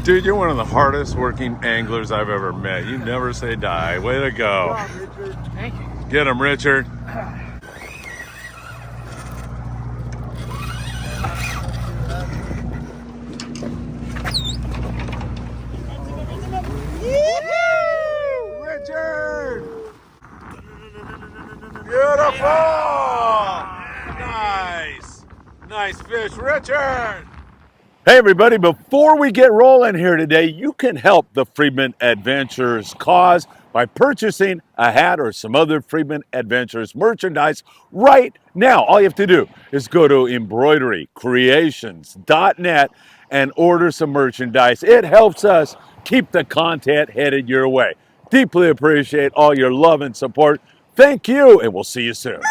Dude, you're one of the hardest working anglers I've ever met. You never say die. Way to go. Good job, Richard. Thank you. Get him, Richard. Richard! Beautiful! Nice. Nice fish, Richard! Hey everybody, before we get rolling here today, you can help the Friedman Adventures cause by purchasing a hat or some other Friedman Adventures merchandise right now. All you have to do is go to embroiderycreations.net and order some merchandise. It helps us keep the content headed your way. Deeply appreciate all your love and support. Thank you, and we'll see you soon.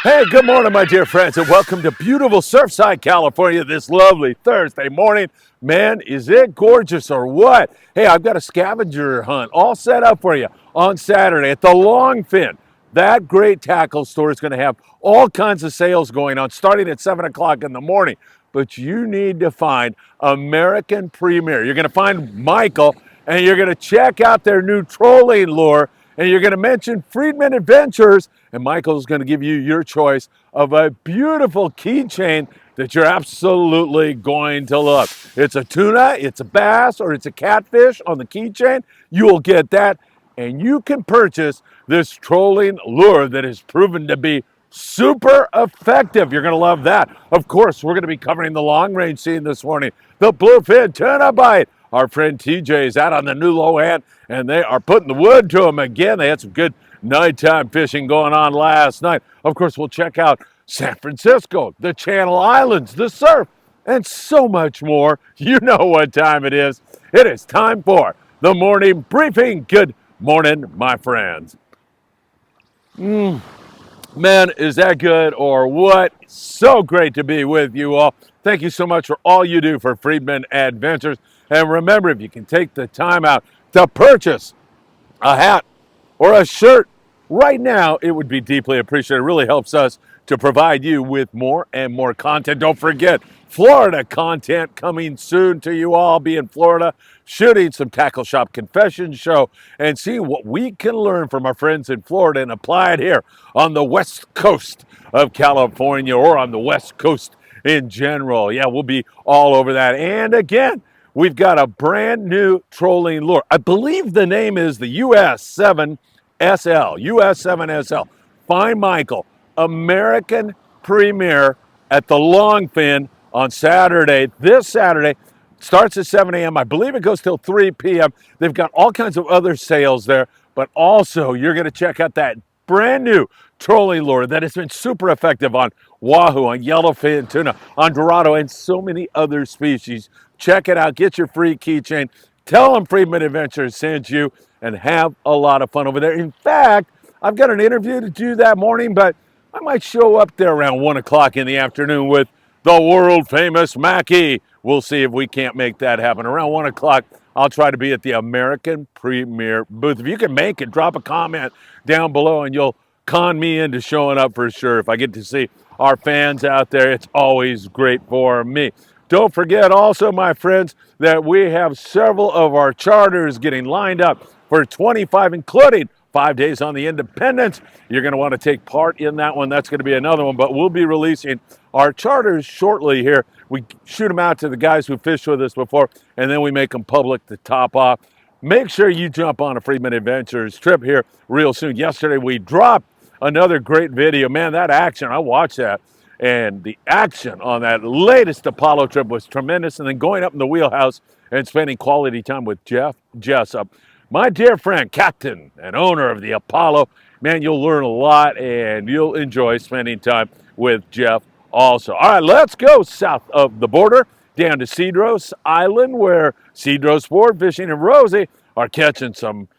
Hey, good morning, my dear friends, and welcome to beautiful Surfside, California this lovely Thursday morning. Man, is it gorgeous or what? Hey, I've got a scavenger hunt all set up for you on Saturday at the Longfin. That great tackle store is going to have all kinds of sales going on starting at 7 o'clock in the morning. But you need to find American Premier. You're going to find Michael, and you're going to check out their new trolling lure, and you're going to mention Friedman Adventures, and Michael's going to give you your choice of a beautiful keychain that you're absolutely going to love. It's a tuna, it's a bass, or it's a catfish on the keychain. You will get that, and you can purchase this trolling lure that has proven to be super effective. You're going to love that. Of course, we're going to be covering the long range scene this morning. The bluefin tuna bite. Our friend TJ is out on the new low end, and they are putting the wood to them again. They had some good nighttime fishing going on last night. Of course, we'll check out San Francisco, the Channel Islands, the surf, and so much more. You know what time it is. It is time for the morning briefing. Good morning, my friends. Man, is that good or what? So great to be with you all. Thank you so much for all you do for Friedman Adventures. And remember, if you can take the time out to purchase a hat or a shirt right now, it would be deeply appreciated. It really helps us to provide you with more and more content. Don't forget, Florida content coming soon to you all. I'll be in Florida shooting some Tackle Shop Confession show and seeing what we can learn from our friends in Florida and apply it here on the west coast of California or on the west coast in general. Yeah, we'll be all over that. And again, we've got a brand new trolling lure. I believe the name is the US7SL. Find Michael, American Premier at the Longfin on Saturday. This Saturday starts at 7 a.m. I believe it goes till 3 p.m. They've got all kinds of other sales there, but also you're going to check out that brand new trolling lure that has been super effective on wahoo, on yellowfin, tuna, on dorado, and so many other species. Check it out. Get your free keychain. Tell them Friedman Adventures sent you, and have a lot of fun over there. In fact, I've got an interview to do that morning, but I might show up there around 1 o'clock in the afternoon with the world famous Mackie. We'll see if we can't make that happen. Around 1 o'clock, I'll try to be at the American Premier booth. If you can make it, drop a comment down below and you'll con me into showing up for sure. If I get to see our fans out there, it's always great for me. Don't forget also, my friends, that we have several of our charters getting lined up for 25, including 5 days on the Independence. You're going to want to take part in that one. That's going to be another one, but we'll be releasing our charters shortly here. We shoot them out to the guys who fished with us before, and then we make them public to top off. Make sure you jump on a Friedman Adventures trip here real soon. Yesterday, we dropped another great video. Man, that action, I watched that. And the action on that latest Apollo trip was tremendous. And then going up in the wheelhouse and spending quality time with Jeff Jessup, my dear friend, captain and owner of the Apollo. Man, you'll learn a lot and you'll enjoy spending time with Jeff also. All right, let's go south of the border down to Cedros Island, where Cedros Sportfishing and Rosie are catching some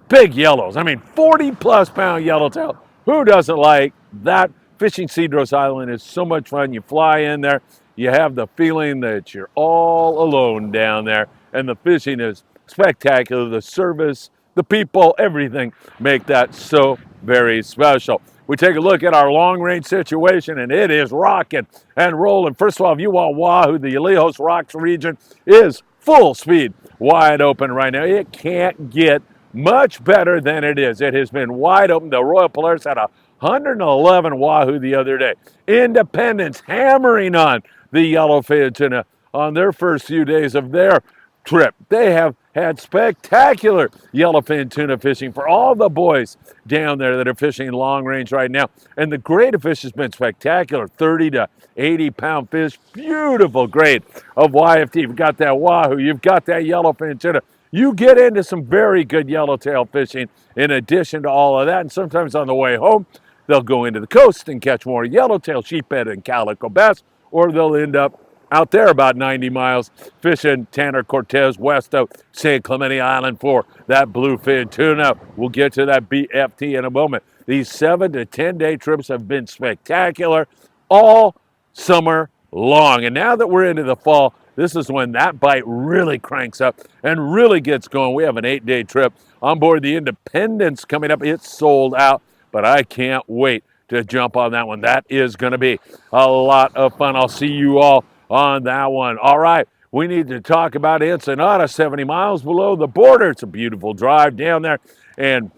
big yellows. I mean, 40-plus pound yellowtail. Who doesn't like that? Fishing Cedros Island is so much fun. You fly in there, you have the feeling that you're all alone down there, and the fishing is spectacular. The service, the people, everything make that so very special. We take a look at our long range situation, and it is rocking and rolling. First of all, if you want wahoo, the Yellowfin Rocks region is full speed, wide open right now. It can't get much better than it is. It has been wide open. The Royal Polaris had 111 wahoo the other day. Independence hammering on the yellowfin tuna on their first few days of their trip. They have had spectacular yellowfin tuna fishing for all the boys down there that are fishing long range right now. And the grade of fish has been spectacular, 30 to 80 pound fish, beautiful grade of YFT. You've got that wahoo, you've got that yellowfin tuna. You get into some very good yellowtail fishing in addition to all of that. And sometimes on the way home, they'll go into the coast and catch more yellowtail, sheephead, and calico bass, or they'll end up out there about 90 miles fishing Tanner Cortez west of San Clemente Island for that bluefin tuna. We'll get to that BFT in a moment. These 7 to 10 day trips have been spectacular all summer long. And now that we're into the fall, this is when that bite really cranks up and really gets going. We have an 8-day trip on board the Independence coming up. It's sold out, but I can't wait to jump on that one. That is going to be a lot of fun. I'll see you all on that one. All right, we need to talk about Ensenada, 70 miles below the border. It's a beautiful drive down there. And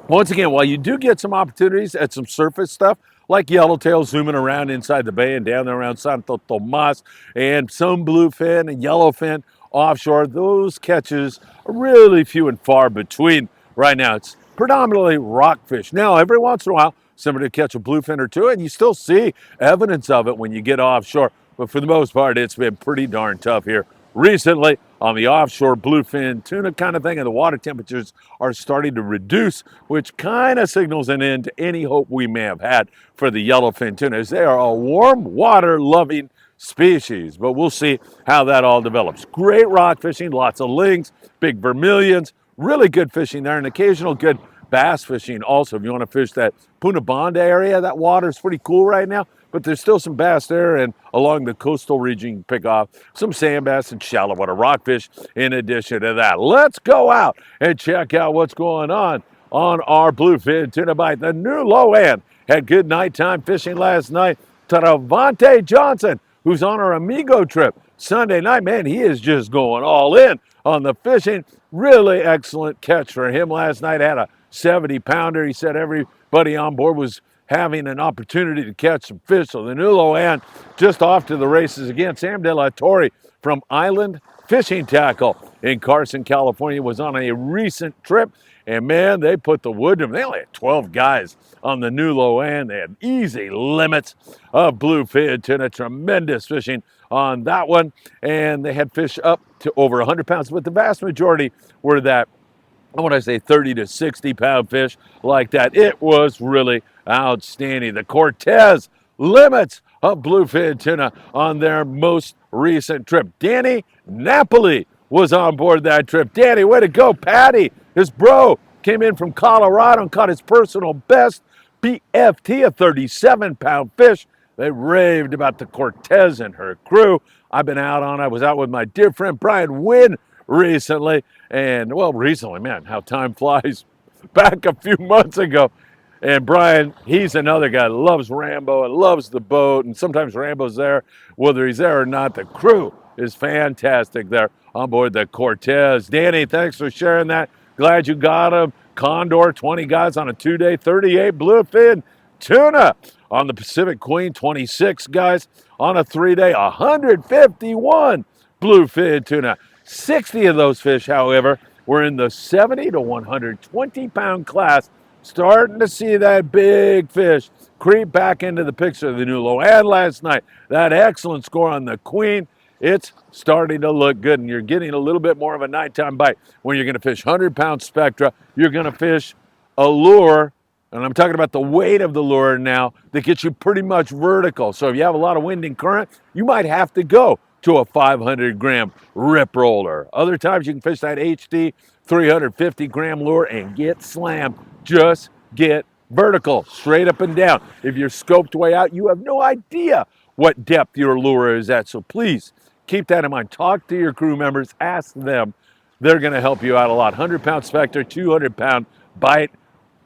once again, while you do get some opportunities at some surface stuff, like yellowtail zooming around inside the bay and down there around Santo Tomas, and some bluefin and yellowfin offshore, those catches are really few and far between right now. It's predominantly rockfish. Now, every once in a while, somebody will catch a bluefin or two, and you still see evidence of it when you get offshore. But for the most part, it's been pretty darn tough here recently on the offshore bluefin tuna kind of thing, and the water temperatures are starting to reduce, which kind of signals an end to any hope we may have had for the yellowfin tuna, as they are a warm water loving species. But we'll see how that all develops. Great rock fishing, lots of lings, big vermilions, really good fishing there, and occasional good bass fishing also. If you want to fish that Punta Banda area, that water is pretty cool right now, but there's still some bass there, and along the coastal region, you can pick off some sand bass and shallow water rockfish in addition to that. Let's go out and check out what's going on our bluefin tuna bite. The new low end had good nighttime fishing last night. Travante Johnson, who's on our Amigo trip Sunday night, man, he is just going all in on the fishing. Really excellent catch for him last night. Had a 70-pounder. He said everybody on board was having an opportunity to catch some fish. So the new low end just off to the races again. Sam De La Torre from Island Fishing Tackle in Carson, California, was on a recent trip. And man, they put the wood to them. They only had 12 guys on the new low end. They had easy limits of bluefin tuna. Tremendous fishing on that one. And they had fish up to over 100 pounds, but the vast majority were that, I want to say 30 to 60 pound fish like that. It was really outstanding. The Cortez limits of bluefin tuna on their most recent trip. Danny Napoli was on board that trip. Danny, way to go. Patty, his bro, came in from Colorado and caught his personal best BFT, a 37-pound fish. They raved about the Cortez and her crew. I was out with my dear friend Brian Wynn recently. And, well, recently, man, how time flies, back a few months ago. And Brian, he's another guy that loves Rambo and loves the boat. And sometimes Rambo's there, whether he's there or not. The crew is fantastic there on board the Cortez. Danny, thanks for sharing that. Glad you got him. Condor, 20 guys on a 2-day, 38 bluefin tuna. On the Pacific Queen, 26 guys on a 3-day, 151 bluefin tuna. 60 of those fish, however, were in the 70 to 120 pound class. Starting to see that big fish creep back into the picture. The new low end last night, that excellent score on the Queen. It's starting to look good, and you're getting a little bit more of a nighttime bite when you're going to fish 100-pound spectra. You're going to fish a lure, and I'm talking about the weight of the lure now, that gets you pretty much vertical. So if you have a lot of wind and current, you might have to go to a 500-gram rip roller. Other times you can fish that HD 350-gram lure and get slammed. Just get vertical, straight up and down. If you're scoped way out, you have no idea what depth your lure is at. So please Keep that in mind. Talk to your crew members. Ask them. They're going to help you out a lot. 100-pound specter, 200-pound bite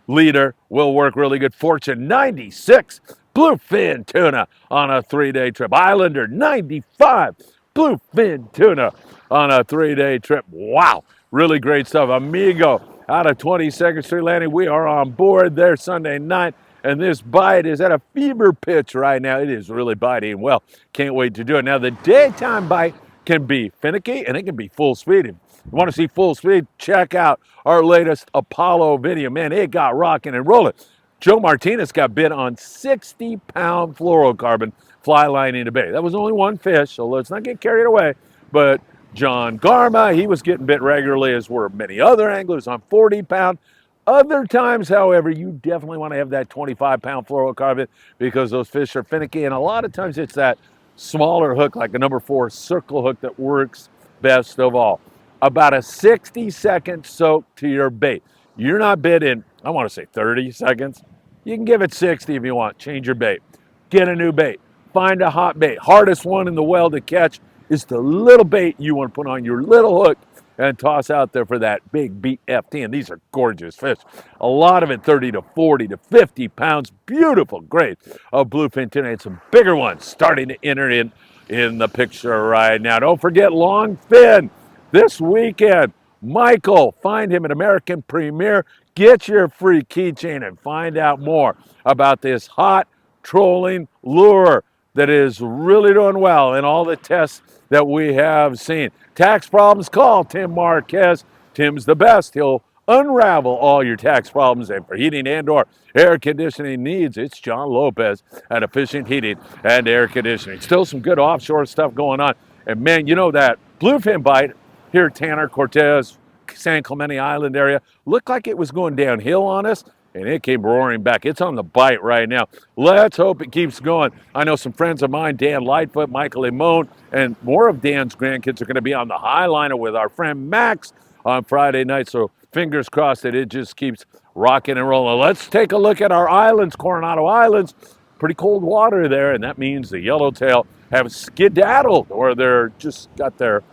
leader will work really good. Fortune 96 bluefin tuna on a 3-day trip. Islander 95 bluefin tuna on a 3-day trip. Wow, really great stuff. Amigo out of 22nd Street Landing. We are on board there Sunday night, and this bite is at a fever pitch right now. It is really biting well. Can't wait to do it. Now, the daytime bite can be finicky and it can be full speed. If you want to see full speed, check out our latest Apollo video. Man, it got rocking and rolling. Joe Martinez got bit on 60-pound fluorocarbon fly lining a bait. That was only one fish, so let's not get carried away. But John Garma, he was getting bit regularly, as were many other anglers on 40-pound. Other times, however, you definitely want to have that 25-pound fluorocarbon because those fish are finicky, and a lot of times it's that smaller hook, like a number 4 circle hook, that works best of all. About a 60-second soak to your bait. You're not bit in, I want to say 30 seconds. You can give it 60 if you want. Change your bait. Get a new bait. Find a hot bait. Hardest one in the well to catch is the little bait you want to put on your little hook and toss out there for that big BFT. And these are gorgeous fish. A lot of it 30 to 40 to 50 pounds. Beautiful grades of bluefin tuna, and some bigger ones starting to enter in the picture right now. Don't forget longfin this weekend. Michael, find him at American Premier. Get your free keychain and find out more about this hot trolling lure that is really doing well in all the tests that we have seen. Tax problems, call Tim Marquez. Tim's the best. He'll unravel all your tax problems, and for heating and or air conditioning needs, it's John Lopez at Efficient Heating and Air Conditioning. Still some good offshore stuff going on. And man, you know that bluefin bite here at Tanner, Cortez, San Clemente Island area looked like it was going downhill on us, and it came roaring back. It's on the bite right now. Let's hope it keeps going. I know some friends of mine, Dan Lightfoot, Michael Limon, and more of Dan's grandkids are going to be on the high liner with our friend Max on Friday night, so fingers crossed that it just keeps rocking and rolling. Let's take a look at our islands, Coronado Islands. Pretty cold water there, and that means the yellowtail have skedaddled, or they're just got their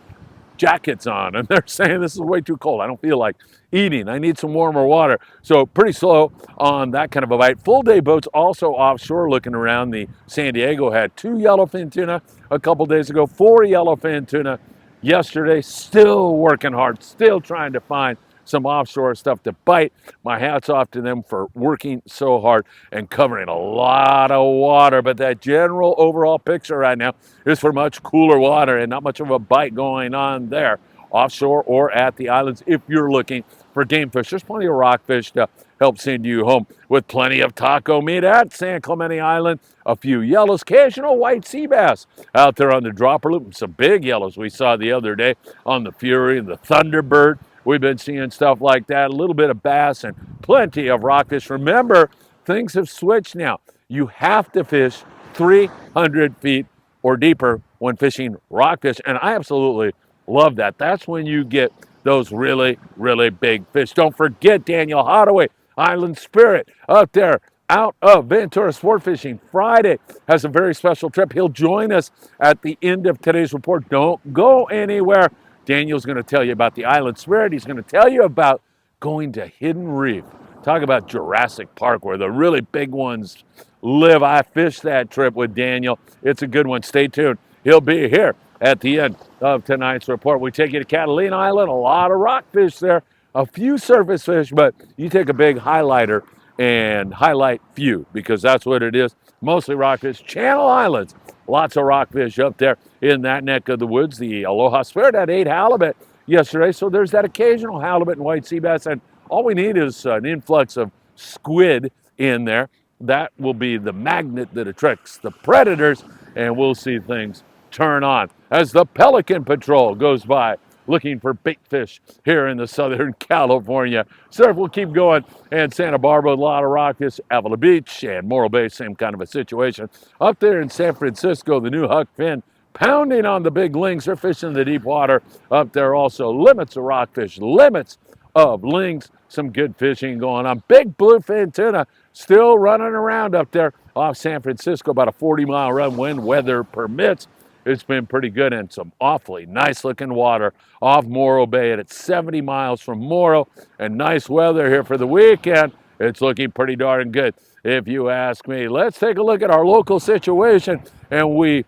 jackets on, and they're saying this is way too cold. I don't feel like eating. I need some warmer water. So pretty slow on that kind of a bite. Full day boats also offshore looking around. The San Diego had 2 yellowfin tuna a couple days ago, 4 yellowfin tuna yesterday. Still working hard, still trying to find some offshore stuff to bite. My hat's off to them for working so hard and covering a lot of water. But that general overall picture right now is for much cooler water and not much of a bite going on there, offshore or at the islands. If you're looking for game fish, there's plenty of rockfish to help send you home, with plenty of taco meat at San Clemente Island. A few yellows, occasional white sea bass out there on the dropper loop, and some big yellows we saw the other day on the Fury and the Thunderbird. We've been seeing stuff like that, a little bit of bass and plenty of rockfish. Remember, things have switched now. You have to fish 300 feet or deeper when fishing rockfish, and I absolutely love that. That's when you get those really, really big fish. Don't forget Daniel Hottaway, Island Spirit, up there out of Ventura Sportfishing Friday, has a very special trip. He'll join us at the end of today's report. Don't go anywhere. Daniel's going to tell you about the Island Spirit. He's going to tell you about going to Hidden Reef. Talk about Jurassic Park, where the really big ones live. I fished that trip with Daniel. It's a good one. Stay tuned. He'll be here at the end of tonight's report. We take you to Catalina Island. A lot of rockfish there. A few surface fish, but you take a big highlighter and highlight few, because that's what it is. Mostly rockfish. Channel Islands. Lots of rockfish up there in that neck of the woods. The Aloha Spirit had 8 halibut yesterday, so there's that occasional halibut and white sea bass, and all we need is an influx of squid in there. That will be the magnet that attracts the predators, and we'll see things turn on as the Pelican Patrol goes by looking for bait fish here in the Southern California surf. We'll keep going, and Santa Barbara, a lot of rockfish. Avila Beach and Morro Bay, same kind of a situation. Up there in San Francisco, the new huck fin pounding on the big lings. They're fishing the deep water up there also. Limits of rockfish, limits of lings. Some good fishing going on. Big bluefin tuna still running around up there off San Francisco, about a 40-mile run when weather permits. it's been pretty good, and some awfully nice looking water off Morro Bay, and it's 70 miles from Morro, and nice weather here for the weekend. It's looking pretty darn good, if you ask me. Let's take a look at our local situation, and we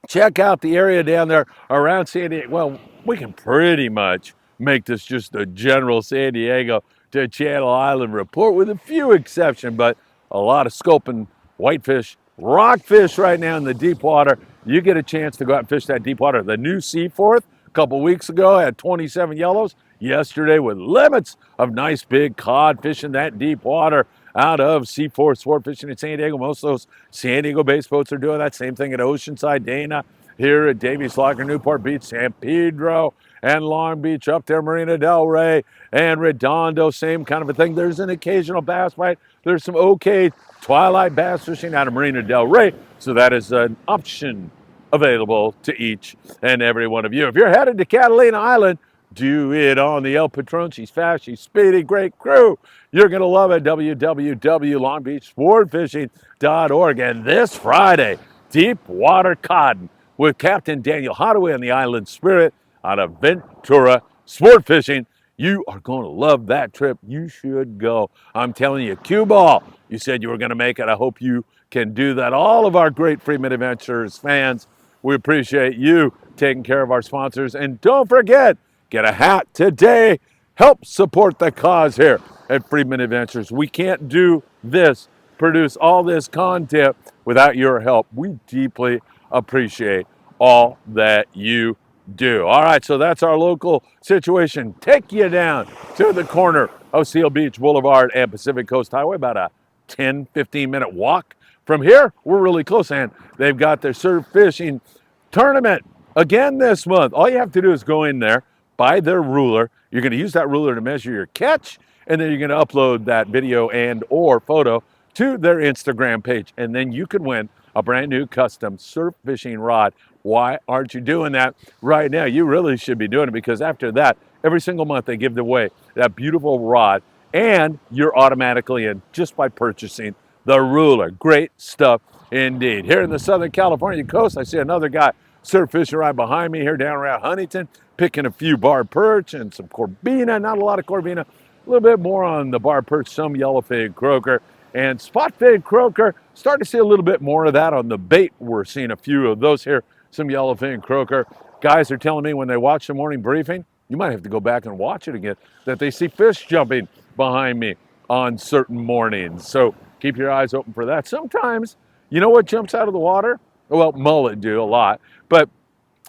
check out the area down there around San Diego. Well, we can pretty much make this just a general San Diego to Channel Island report with a few exceptions, but a lot of sculpin, whitefish, rockfish right now in the deep water. You get a chance to go out and fish that deep water. The new Seaforth a couple weeks ago had 27 yellows. Yesterday with limits of nice big cod fishing that deep water out of Seaforth Sport Fishing in San Diego. Most of those San Diego-based boats are doing that. Same thing at Oceanside, Dana, here at Davies Locker, Newport Beach, San Pedro, and Long Beach, up there, Marina Del Rey, and Redondo, same kind of a thing. There's an occasional bass bite. There's some okay twilight bass fishing out of Marina Del Rey, so that is an option available to each and every one of you. If you're headed to Catalina Island, do it on the El Patron. She's fast, she's speedy, great crew. You're going to love it. www.longbeachsportfishing.org. And this Friday, deep water cod with Captain Daniel Hadaway and the Island Spirit out of Ventura Sport Fishing. You are going to love that trip. You should go. I'm telling you, cue ball. You said you were going to make it. I hope you can do that. All of our great Friedman Adventures fans, we appreciate you taking care of our sponsors. And don't forget, get a hat today. Help support the cause here at Friedman Adventures. We can't do this, produce all this content without your help. We deeply appreciate all that you do. All right, so that's our local situation. Take you down to the corner of Seal Beach Boulevard and Pacific Coast Highway, about a 10, 15-minute walk. From here, we're really close, and they've got their surf fishing tournament again this month. All you have to do is go in there, buy their ruler. You're going to use that ruler to measure your catch, and then you're going to upload that video and or photo to their Instagram page, and then you could win a brand new custom surf fishing rod. Why aren't you doing that right now? You really should be doing it, because after that, every single month they give away that beautiful rod, and you're automatically in just by purchasing the ruler. Great stuff indeed. Here in the Southern California coast, I see another guy surf fishing right behind me here down around Huntington, picking a few bar perch and some corbina. Not a lot of corbina, a little bit more on the bar perch, some yellowfin croaker and spotfin croaker. Starting to see a little bit more of that on the bait. We're seeing a few of those here, some yellowfin croaker. Guys are telling me when they watch the morning briefing, you might have to go back and watch it again, that they see fish jumping behind me on certain mornings. So keep your eyes open for that. Sometimes, you know what jumps out of the water? Well, mullet do a lot, but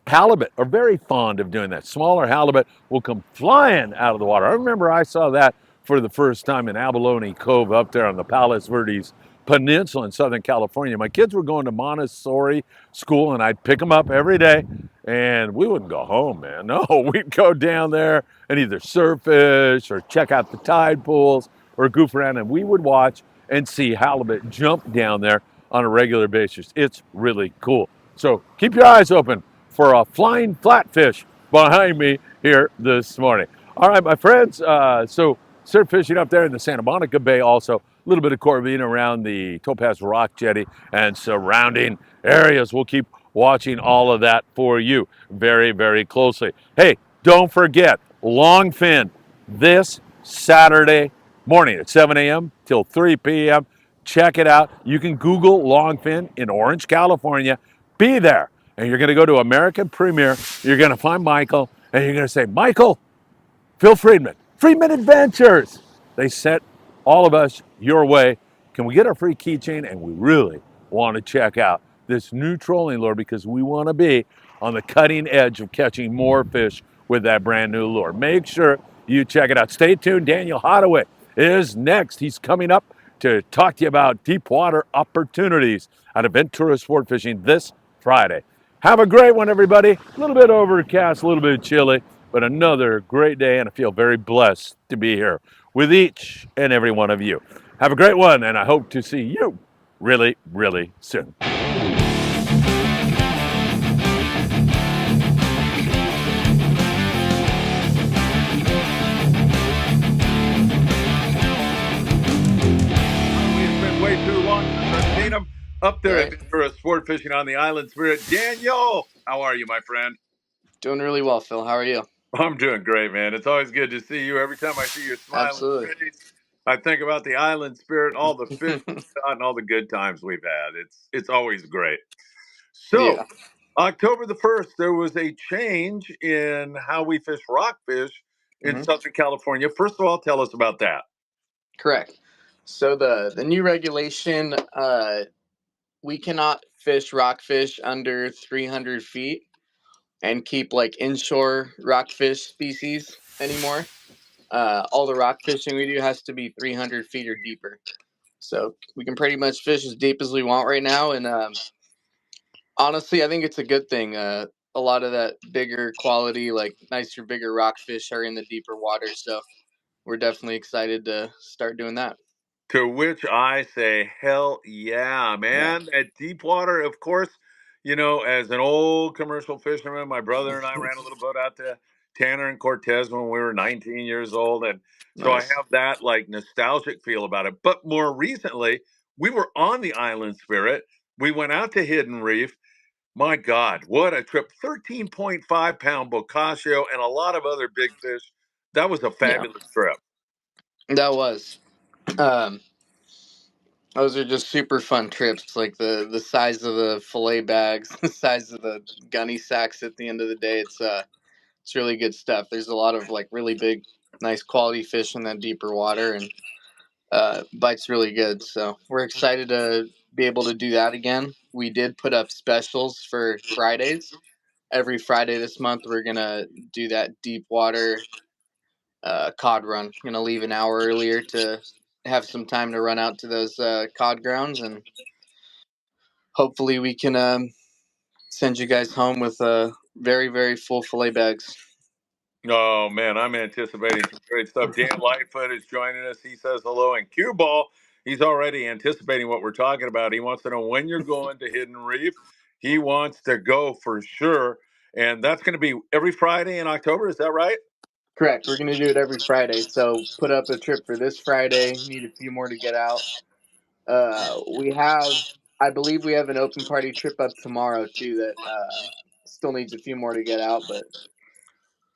halibut are very fond of doing that. Smaller halibut will come flying out of the water. I remember I saw that for the first time in Abalone Cove up there on the Palos Verdes Peninsula in Southern California. My kids were going to Montessori school, and I'd pick them up every day, and we wouldn't go home, man. No, we'd go down there and either surf fish or check out the tide pools or goof around, and we would watch and see halibut jump down there on a regular basis. It's really cool. So keep your eyes open for a flying flatfish behind me here this morning. All right, my friends, so surf fishing up there in the Santa Monica Bay, also a little bit of corvina around the Topaz Rock Jetty and surrounding areas. We'll keep watching all of that for you very, very closely. Hey, don't forget, Longfin this Saturday morning at 7 a.m. till 3 p.m. Check it out. You can Google Longfin in Orange, California. Be there. And you're going to go to American Premier. You're going to find Michael, and you're going to say, Michael, Phil Friedman, Friedman Adventures. They sent all of us your way. Can we get our free keychain? And we really want to check out this new trolling lure, because we want to be on the cutting edge of catching more fish with that brand new lure. Make sure you check it out. Stay tuned. Daniel Hadaway is next. He's coming up to talk to you about deep water opportunities out of Ventura Sport Fishing this Friday. Have a great one, everybody. A little bit overcast, a little bit chilly, but another great day, and I feel very blessed to be here with each and every one of you. Have a great one, and I hope to see you really, really soon. Way too long since I've seen them. Up All there at right. Ventura Sport Fishing on the Island Spirit. Daniel, how are you, my friend? Doing really well, Phil. How are you? I'm doing great, man. It's always good to see you. Every time I see your smiling Absolutely. face, I think about the Island Spirit, all the fish we've caught, and all the good times we've had. It's always great. So, Yeah. October the 1st, there was a change in how we fish rockfish in hmm Southern California. First of all, tell us about that. Correct. So the new regulation, we cannot fish rockfish under 300 feet and keep like inshore rockfish species anymore. All the rock fishing we do has to be 300 feet or deeper. So we can pretty much fish as deep as we want right now, and honestly, I think it's a good thing. A lot of that bigger quality, like nicer, bigger rockfish are in the deeper water. So we're definitely excited to start doing that. To which I say, hell yeah, Yeah. man. At deep water, of course, as an old commercial fisherman, my brother and I ran a little boat out to Tanner and Cortez when we were 19 years old. And so I Nice. have that like nostalgic feel about it. But more recently, we were on the Island Spirit. We went out to Hidden Reef. My God, what a trip. 13.5 pound bocaccio and a lot of other big fish. That was a Yeah, fabulous trip. that was. Um, those are just super fun trips. Like the size of the fillet bags, the size of the gunny sacks. At the end of the day, it's really good stuff. There's a lot of like really big, nice quality fish in that deeper water, and bites really good. So we're excited to be able to do that again. We did put up specials for Fridays. Every Friday this month, we're gonna do that deep water cod run. Gonna leave an hour earlier to have some time to run out to those cod grounds, and hopefully we can send you guys home with very very full fillet bags. Oh man, I'm anticipating some great stuff. Dan Lightfoot is joining us. He says hello. And Cue Ball, he's already anticipating what we're talking about. He wants to know when you're going to Hidden Reef. He wants to go for sure. And that's going to be every Friday in October. Is that right? Correct. We're gonna do it every Friday. So put up a trip for this Friday. Need a few more to get out. We have, I believe, we have an open party trip up tomorrow too. That still needs a few more to get out, but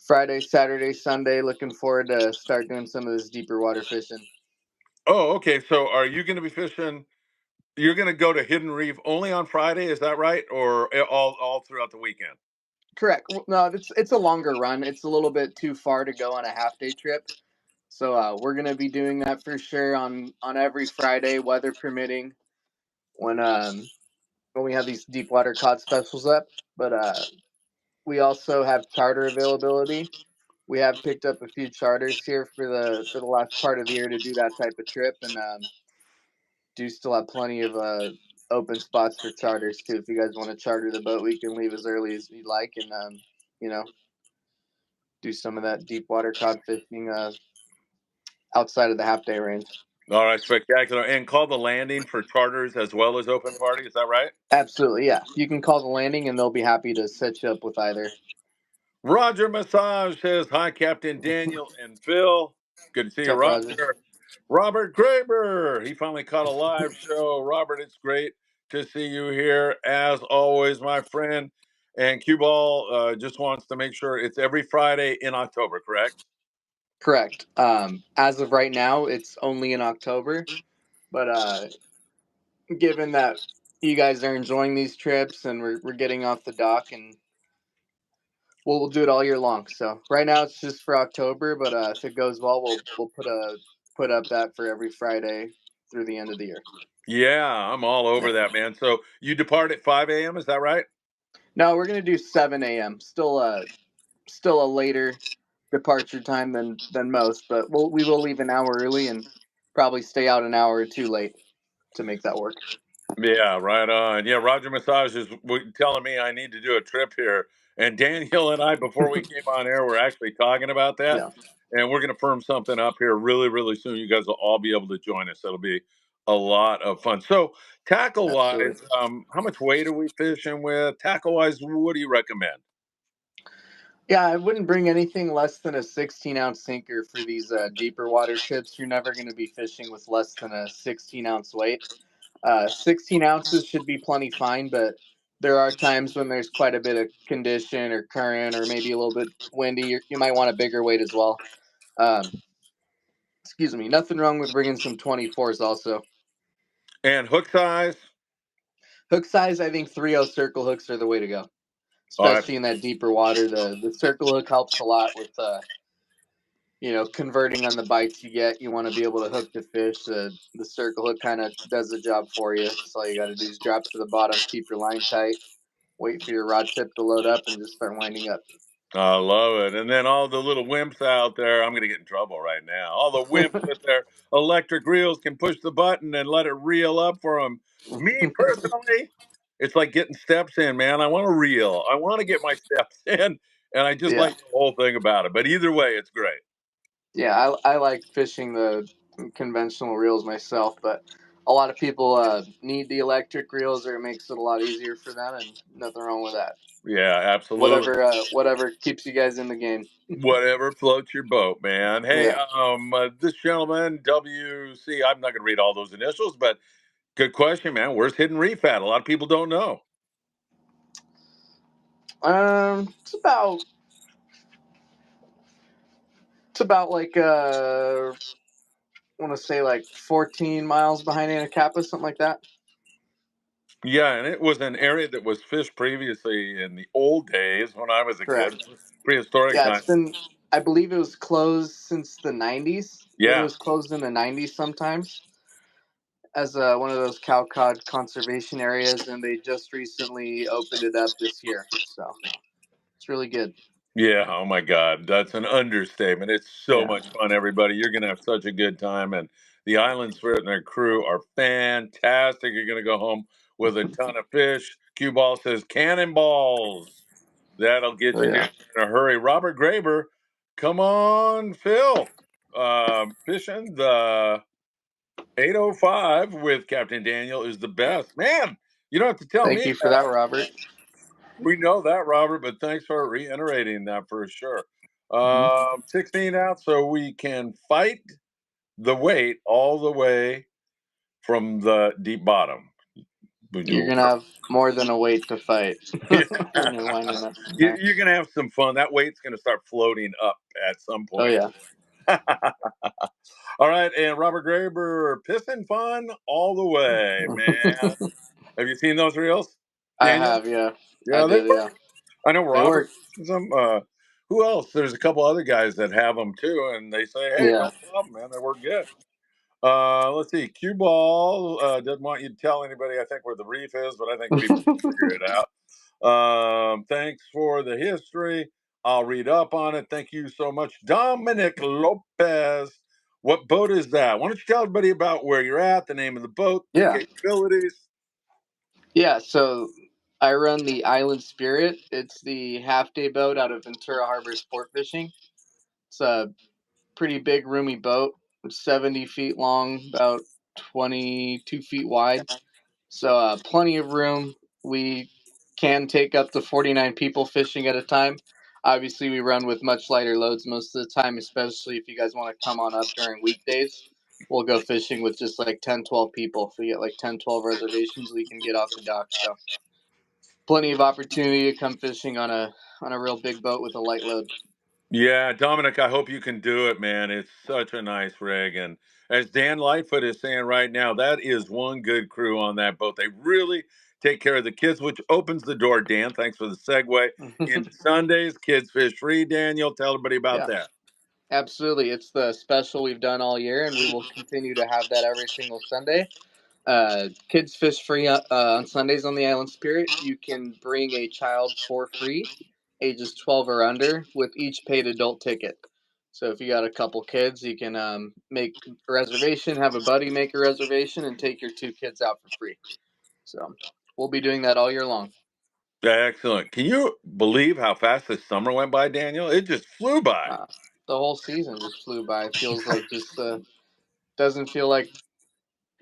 Friday, Saturday, Sunday, looking forward to start doing some of this deeper water fishing. Oh, okay. So are you going to be fishing? You're going to go to Hidden Reef only on Friday. Is that right? Or all throughout the weekend? Correct. No, it's a longer run. It's a little bit too far to go on a half day trip. So we're gonna be doing that for sure on every Friday, weather permitting, when we have these deep water cod specials up. But we also have charter availability. We have picked up a few charters here for the last part of the year to do that type of trip, and do still have plenty of open spots for charters too. If you guys want to charter the boat, we can leave as early as you'd like, and you know do some of that deep water cod fishing outside of the half day range. All right, spectacular. And call the landing for charters as well as open party. Is that right? Absolutely, yeah. You can call the landing, and they'll be happy to set you up with either. Roger Massage says, hi, Captain Daniel and Phil. Good to see What's you, up, Roger? Roger. Robert Graber, he finally caught a live show. Robert, it's great to see you here, as always, my friend. And Cue Ball just wants to make sure it's every Friday in October, correct? Correct. As of right now, it's only in October, but given that you guys are enjoying these trips and we're getting off the dock, and we'll do it all year long. So right now it's just for October, but if it goes well, we'll put up that for every Friday through the end of the year. Yeah, I'm all over Yeah. that, man. So you depart at 5 a.m., is that right? No, we're gonna do 7 a.m. Still a later departure time than most, but we will leave an hour early and probably stay out an hour or two late to make that work. Yeah, right on. Yeah, Roger Massage is telling me I need to do a trip here. And Daniel and I, before we came on air, we're actually talking about that. Yeah, And we're going to firm something up here really, really soon. You guys will all be able to join us. It'll be a lot of fun. So, tackle absolutely. wise, how much weight are we fishing with? Tackle wise, what do you recommend? Yeah, I wouldn't bring anything less than a 16-ounce sinker for these deeper water trips. You're never going to be fishing with less than a 16-ounce weight. 16 ounces should be plenty fine, but there are times when there's quite a bit of condition or current or maybe a little bit windy. You might want a bigger weight as well. Um, excuse me. Nothing wrong with bringing some 24s also. And hook size? Hook size, I think 3/0 circle hooks are the way to go, All right. especially in that deeper water. The circle hook helps a lot with converting on the bites you get. You want to be able to hook the fish. The circle hook kind of does the job for you. So all you got to do is drop to the bottom, keep your line tight, wait for your rod tip to load up, and just start winding up. I love it. And then all the little wimps out there, I'm going to get in trouble right now. All the wimps with their electric reels can push the button and let it reel up for them. Me personally, it's like getting steps in, man. I want to reel. I want to get my steps in. And I just Yeah, like the whole thing about it. But either way, it's great. yeah. I like fishing the conventional reels myself, but a lot of people need the electric reels, or it makes it a lot easier for them, and nothing wrong with that. Yeah, absolutely. Whatever keeps you guys in the game. Whatever floats your boat, man. Hey, Yeah. this gentleman, WC, I'm not going to read all those initials, but good question, man. Where's Hidden Reef at? A lot of people don't know. It's about like I want to say like 14 miles behind Anacapa, something like that. Yeah, and it was an area that was fished previously in the old days when I was a kid, Correct. prehistoric Yeah, it's times. been. I believe it was closed since the 90s. I think it Yeah, was closed in the 90s sometimes as one of those cow cod conservation areas, and they just recently opened it up this year. So it's really good. yeah. Oh my God, that's an understatement. It's so Yeah. much fun, everybody. You're gonna have such a good time, and the Island Spirit and their crew are fantastic. You're gonna go home with a ton of fish. Cue Ball says cannonballs. That'll get Oh you yeah. down in a hurry. Robert Graber, come on, Phil. Fishing the 805 with Captain Daniel is the best. Man, you don't have to tell Thank me you for that, that. Robert. We know that, Robert, but thanks for reiterating that for sure. Hmm. 16 out so we can fight the weight all the way from the deep bottom. You're gonna have more than a weight to fight when you're winding up in there. You're going to have some fun. That weight's going to start floating up at some Oh point. yeah. All right, and Robert Graber, pissing fun all the way, man. Have you seen those reels, I Daniel? have, yeah. I Yeah, they did, work. yeah. I know They Robert. work. Some who else? There's a couple other guys that have them too, and they say, "Hey, no Yeah. problem, man. They work good." Let's see. Cue Ball doesn't want you to tell anybody. I think where the reef is, but I think people can figure it out. Thanks for the history. I'll read up on it. Thank you so much, Dominic Lopez. What boat is that? Why don't you tell everybody about where you're at, the name of the boat, the Yeah. capabilities? Yeah, so I run the Island Spirit. It's the half day boat out of Ventura Harbor Sportfishing. It's a pretty big, roomy boat. It's 70 feet long, about 22 feet wide. So plenty of room. We can take up to 49 people fishing at a time. Obviously, we run with much lighter loads most of the time, especially if you guys want to come on up during weekdays. We'll go fishing with just like 10, 12 people. If we get like 10, 12 reservations, we can get off the dock. So plenty of opportunity to come fishing on a real big boat with a light load. Yeah, Dominic, I hope you can do it, man. It's such a nice rig. And as Dan Lightfoot is saying right now, that is one good crew on that boat. They really take care of the kids, which opens the door, Dan. Thanks for the segue. In Sundays, kids fish free. Daniel, tell everybody about Yeah, that. absolutely. It's the special we've done all year, and we will continue to have that every single Sunday. Kids fish free on Sundays on the Island Spirit. You can bring a child for free, ages 12 or under, with each paid adult ticket. So if you got a couple kids, you can make a reservation, have a buddy make a reservation, and take your two kids out for free. So we'll be doing that all year long. Excellent. Can you believe how fast this summer went by, Daniel? It just flew by. Uh, the whole season just flew by. It feels like just doesn't feel like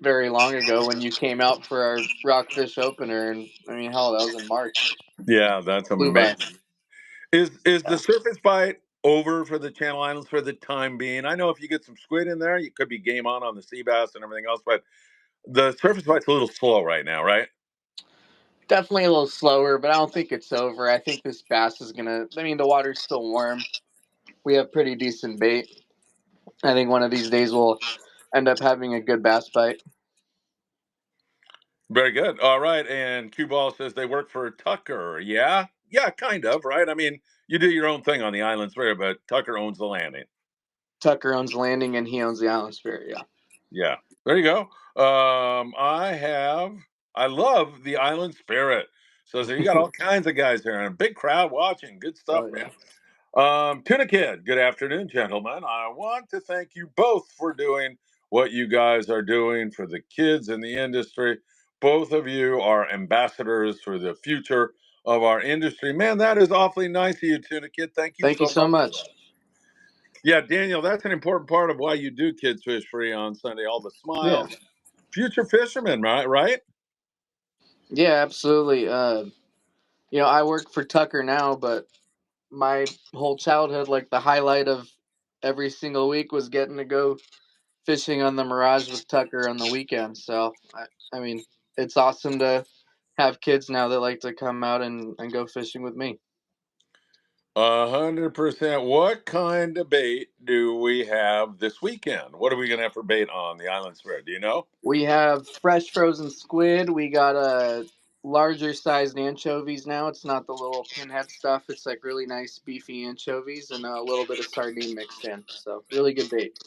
very long ago when you came out for our Rockfish opener, and I mean, hell, that was in March. Yeah, that's Flew by. amazing. Is the Yeah. surface bite over for the Channel Islands for the time being? I know if you get some squid in there, you could be game on the sea bass and everything else, but The surface bite's a little slow right now, right? Definitely a little slower, but I don't think it's over. I think this bass is gonna. I mean, the water's still warm. We have pretty decent bait. I think one of these days we'll end up having a good bass bite. Very good. All right. And Cue Ball says they work for Tucker. Yeah? Yeah, kind of, right? I mean, you do your own thing on the Island Spirit, but Tucker owns the landing. Tucker owns the landing and he owns the Island Spirit. Yeah. Yeah. There you go. I love the Island Spirit. So you got all kinds of guys there and a big crowd watching. Good stuff, Oh man. yeah. Tuna Kid, good afternoon, gentlemen. I want to thank you both for doing what you guys are doing for the kids in the industry. Both of you are ambassadors for the future of our industry. Man, that is awfully nice of you, Tuna Kid. Thank you Thank so you so much for much. that. Yeah, Daniel, that's an important part of why you do Kids Fish Free on Sunday. All the Yeah. smiles. Future fishermen, right? Right? Yeah, absolutely. I work for Tucker now, but my whole childhood, like the highlight of every single week was getting to go fishing on the Mirage with Tucker on the weekend. So I mean, it's awesome to have kids now that like to come out and go fishing with me. 100%. What kind of bait do we have this weekend? What are we going to have for bait on the Island Spirit? Do you know? We have fresh frozen squid. We got a larger sized anchovies now. It's not the little pinhead stuff. It's like really nice beefy anchovies and a little bit of sardine mixed in. So really good bait.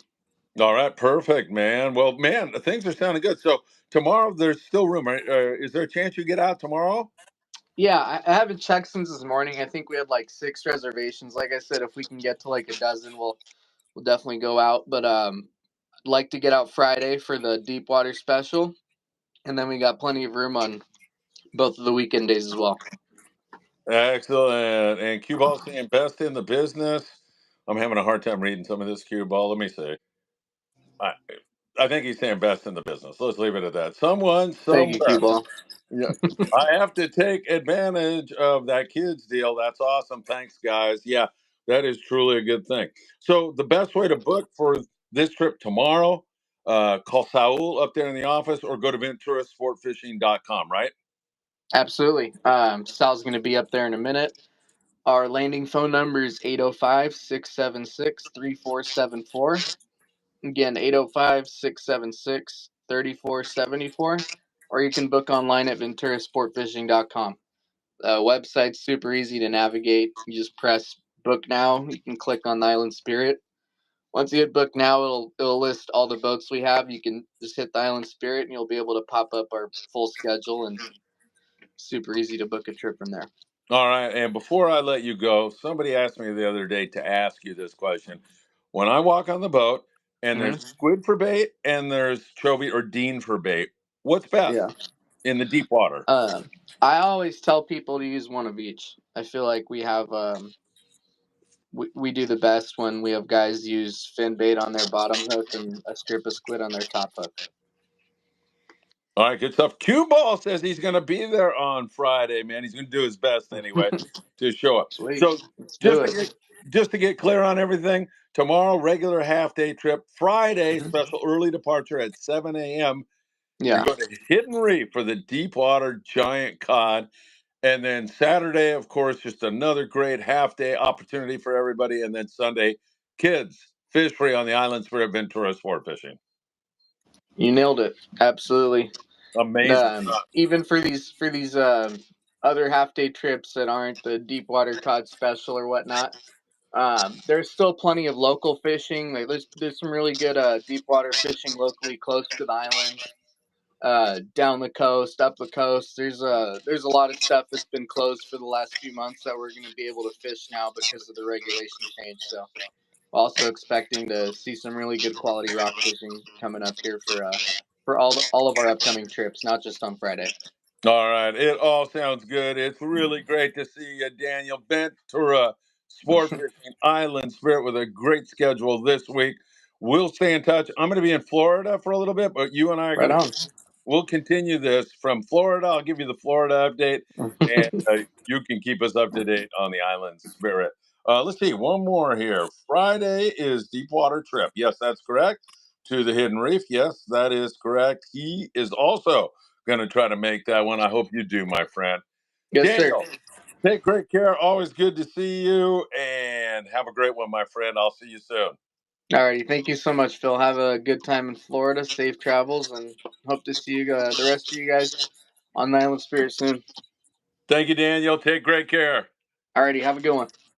All right, perfect, man. Well, man, things are sounding good. So tomorrow, there's still room. Right? Is there a chance you get out tomorrow? Yeah, I haven't checked since this morning. I think we had like 6 reservations. Like I said, if we can get to like a dozen, we'll definitely go out. But I'd like to get out Friday for the deep water special, and then we got plenty of room on both of the weekend days as well. Excellent. And cue ball saying best in the business. I'm having a hard time reading some of this cue ball. Let me see. I, I think he's saying best in the business. Let's leave it at that. Someone Thank you, Cue somewhere. Ball. Yeah. I have to take advantage of that kids deal. That's awesome. Thanks, guys. Yeah, that is truly a good thing. So the best way to book for this trip tomorrow, call Saul up there in the office or go to venturasportfishing.com, right? Absolutely. Sal's going to be up there in a minute. Our landing phone number is 805-676-3474. Again, 805-676-3474. Or you can book online at venturasportfishing.com. The website's super easy to navigate. You just press book now. You can click on the Island Spirit. Once you hit book now, it'll list all the boats we have. You can just hit the Island Spirit and you'll be able to pop up our full schedule, and super easy to book a trip from there. All right. And before I let you go, somebody asked me the other day to ask you this question. When I walk on the boat and Mm-hmm. there's squid for bait and there's chovy or dean for bait, what's Yeah. best in the deep water? Um, I always tell people to use one of each. I feel like we do the best when we have guys use fin bait on their bottom hook and a strip of squid on their top hook. All right, good stuff. Cue Ball says he's going to be there on Friday, man. He's going to do his best anyway to show up. Sweet. So Let's do just to it. get just to get clear on everything, tomorrow regular half day trip. Friday Mm-hmm. special early departure at 7 a.m. You're Yeah. going to Hidden Reef for the deep water giant cod, and then Saturday, of course, just another great half day opportunity for everybody, and then Sunday, kids fish free on the Island Spirit Ventura Sport Fishing. You nailed it. Absolutely. Amazing stuff. Even for these other half day trips that aren't the deep water cod special or whatnot, there's still plenty of local fishing. Like, there's some really good deep water fishing locally close to the islands, down the coast, up the coast. There's a lot of stuff that's been closed for the last few months that we're going to be able to fish now because of the regulation change. So also expecting to see some really good quality rock fishing coming up here for all of our upcoming trips, not just on Friday. All right. It all sounds good. It's really great to see you, Daniel. Ventura Sport Fishing Island Spirit with a great schedule this week. We'll stay in touch. I'm going to be in Florida for a little bit, but you and I are Right going to, on. we'll continue this from Florida. I'll give you the Florida update, and you can keep us up to date on the Island Spirit. Let's see, one more here. Friday is Deepwater Trip. Yes, that's correct. to the Hidden Reef. Yes, that is correct. He is also going to try to make that one. I hope you do, my friend. Yes, sir. Daniel, take great care. Always good to see you, and have a great one, my friend. I'll see you soon. Alrighty, thank you so much, Phil. Have a good time in Florida. Safe travels, and hope to see you, the rest of you guys, on the Island Spirit soon. Thank you, Daniel. Take great care. Alrighty, have a good one.